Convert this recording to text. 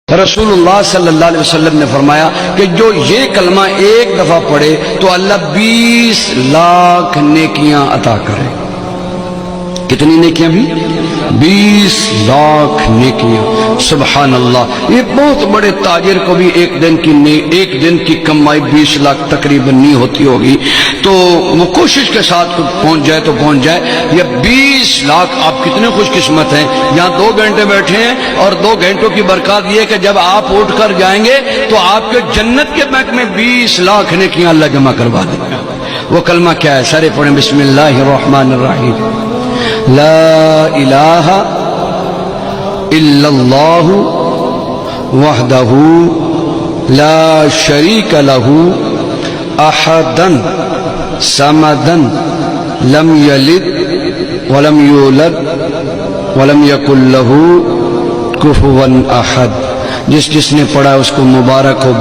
رسول اللہ صلی اللہ علیہ وسلم نے فرمایا کہ جو یہ کلمہ ایک دفعہ پڑھے تو اللہ 20 لاکھ نیکیاں عطا کرے۔ کتنی نیکیاں بھی؟ 20 لاکھ نیکیاں۔ سبحان اللہ، یہ بہت بڑے تاجر کو بھی ایک دن کی کمائی 20 لاکھ تقریباً نہیں ہوتی ہوگی، تو وہ کوشش کے ساتھ پہنچ جائے تو پہنچ جائے۔ یہ 20 لاکھ، آپ کتنے خوش قسمت ہیں، یہاں 2 گھنٹے بیٹھے ہیں اور 2 گھنٹوں کی برکات یہ کہ جب آپ اٹھ کر جائیں گے تو آپ کے جنت کے بینک میں 20 لاکھ نیکیاں اللہ جمع کروا دے گا۔ وہ کلمہ کیا ہے؟ سارے پڑھیں، بسم اللہ الرحمن الرحیم، لا الہ الا اللہ وحدہ لا شریک لہ احدا صمدا لم یلد ولم یولد ولم یکن لہ کفوا احد۔ جس نے پڑھا اس کو مبارک ہو۔